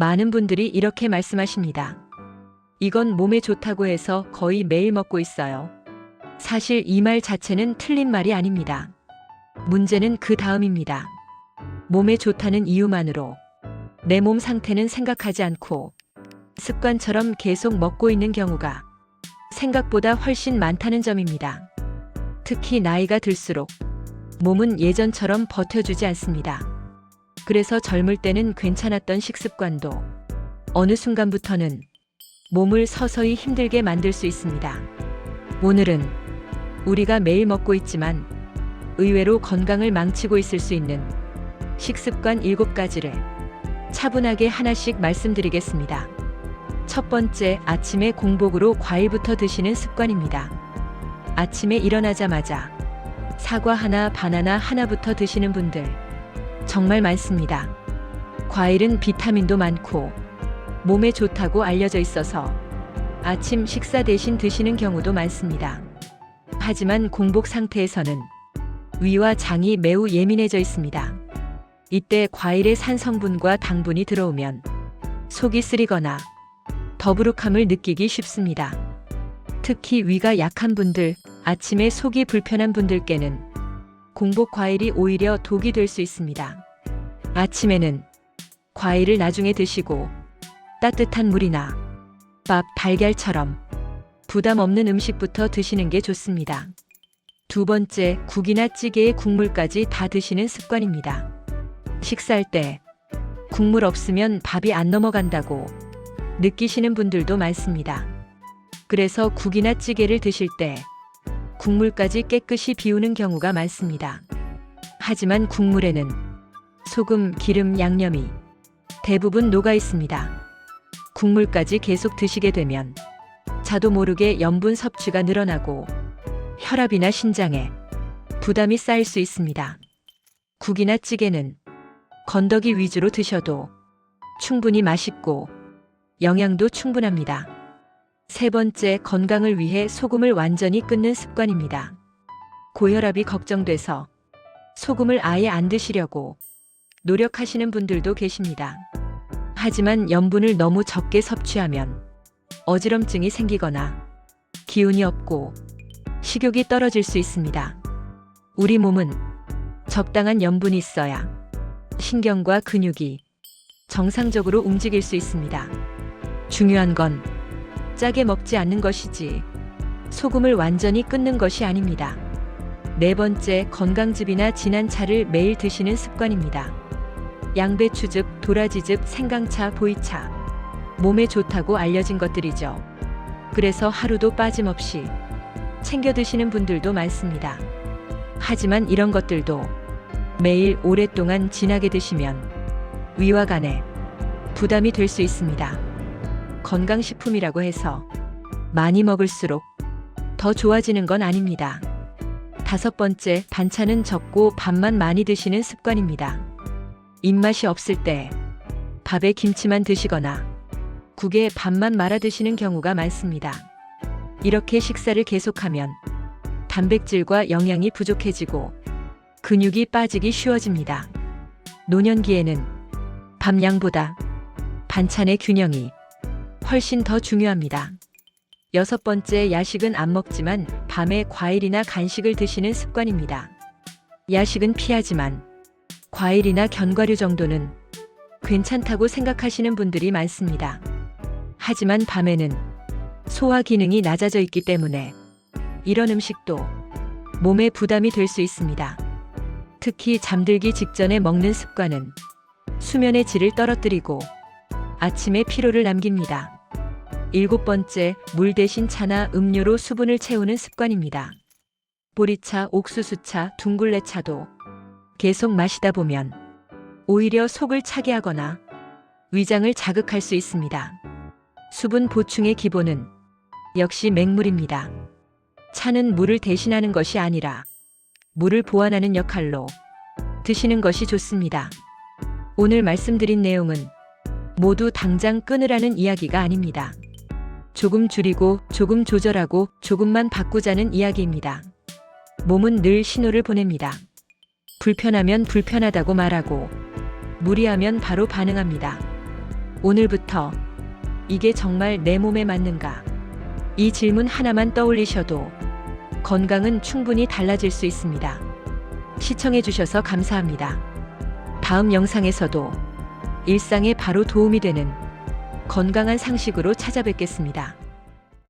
많은 분들이 이렇게 말씀하십니다. 이건 몸에 좋다고 해서 거의 매일 먹고 있어요. 사실 이 말 자체는 틀린 말이 아닙니다. 문제는 그 다음입니다. 몸에 좋다는 이유만으로 내 몸 상태는 생각하지 않고 습관처럼 계속 먹고 있는 경우가 생각보다 훨씬 많다는 점입니다. 특히 나이가 들수록 몸은 예전처럼 버텨주지 않습니다. 그래서 젊을 때는 괜찮았던 식습관도 어느 순간부터는 몸을 서서히 힘들게 만들 수 있습니다. 오늘은 우리가 매일 먹고 있지만 의외로 건강을 망치고 있을 수 있는 식습관 7가지를 차분하게 하나씩 말씀드리겠습니다. 첫 번째, 아침에 공복으로 과일부터 드시는 습관입니다. 아침에 일어나자마자 사과 하나, 바나나 하나부터 드시는 분들 정말 많습니다. 과일은 비타민도 많고 몸에 좋다고 알려져 있어서 아침 식사 대신 드시는 경우도 많습니다. 하지만 공복 상태에서는 위와 장이 매우 예민해져 있습니다. 이때 과일의 산 성분과 당분이 들어오면 속이 쓰리거나 더부룩함을 느끼기 쉽습니다. 특히 위가 약한 분들, 아침에 속이 불편한 분들께는 공복 과일이 오히려 독이 될 수 있습니다. 아침에는 과일을 나중에 드시고 따뜻한 물이나 밥, 달걀처럼 부담 없는 음식부터 드시는 게 좋습니다. 두 번째, 국이나 찌개에 국물까지 다 드시는 습관입니다. 식사할 때 국물 없으면 밥이 안 넘어간다고 느끼시는 분들도 많습니다. 그래서 국이나 찌개를 드실 때 국물까지 깨끗이 비우는 경우가 많습니다. 하지만 국물에는 소금, 기름, 양념이 대부분 녹아 있습니다. 국물까지 계속 드시게 되면 자도 모르게 염분 섭취가 늘어나고 혈압이나 신장에 부담이 쌓일 수 있습니다. 국이나 찌개는 건더기 위주로 드셔도 충분히 맛있고 영양도 충분합니다. 세 번째, 건강을 위해 소금을 완전히 끊는 습관입니다. 고혈압이 걱정돼서 소금을 아예 안 드시려고 노력하시는 분들도 계십니다. 하지만 염분을 너무 적게 섭취하면 어지럼증이 생기거나 기운이 없고 식욕이 떨어질 수 있습니다. 우리 몸은 적당한 염분이 있어야 신경과 근육이 정상적으로 움직일 수 있습니다. 중요한 건 짜게 먹지 않는 것이지 소금을 완전히 끊는 것이 아닙니다. 네 번째, 건강즙이나 진한 차를 매일 드시는 습관입니다. 양배추즙, 도라지즙, 생강차, 보이차. 몸에 좋다고 알려진 것들이죠. 그래서 하루도 빠짐없이 챙겨 드시는 분들도 많습니다. 하지만 이런 것들도 매일 오랫동안 진하게 드시면 위와 간에 부담이 될 수 있습니다. 건강식품이라고 해서 많이 먹을수록 더 좋아지는 건 아닙니다. 다섯 번째, 반찬은 적고 밥만 많이 드시는 습관입니다. 입맛이 없을 때 밥에 김치만 드시거나 국에 밥만 말아 드시는 경우가 많습니다. 이렇게 식사를 계속하면 단백질과 영양이 부족해지고 근육이 빠지기 쉬워집니다. 노년기에는 밥 양보다 반찬의 균형이 훨씬 더 중요합니다. 여섯 번째, 야식은 안 먹지만 밤에 과일이나 간식을 드시는 습관입니다. 야식은 피하지만 과일이나 견과류 정도는 괜찮다고 생각하시는 분들이 많습니다. 하지만 밤에는 소화 기능이 낮아져 있기 때문에 이런 음식도 몸에 부담이 될 수 있습니다. 특히 잠들기 직전에 먹는 습관은 수면의 질을 떨어뜨리고 아침에 피로를 남깁니다. 일곱 번째, 물 대신 차나 음료로 수분을 채우는 습관입니다. 보리차, 옥수수차, 둥글레차도 계속 마시다 보면 오히려 속을 차게 하거나 위장을 자극할 수 있습니다. 수분 보충의 기본은 역시 맹물입니다. 차는 물을 대신하는 것이 아니라 물을 보완하는 역할로 드시는 것이 좋습니다. 오늘 말씀드린 내용은 모두 당장 끊으라는 이야기가 아닙니다. 조금 줄이고 조금 조절하고 조금만 바꾸자는 이야기입니다. 몸은 늘 신호를 보냅니다. 불편하면 불편하다고 말하고 무리하면 바로 반응합니다. 오늘부터 이게 정말 내 몸에 맞는가? 이 질문 하나만 떠올리셔도 건강은 충분히 달라질 수 있습니다. 시청해주셔서 감사합니다. 다음 영상에서도 일상에 바로 도움이 되는 건강한 상식으로 찾아뵙겠습니다.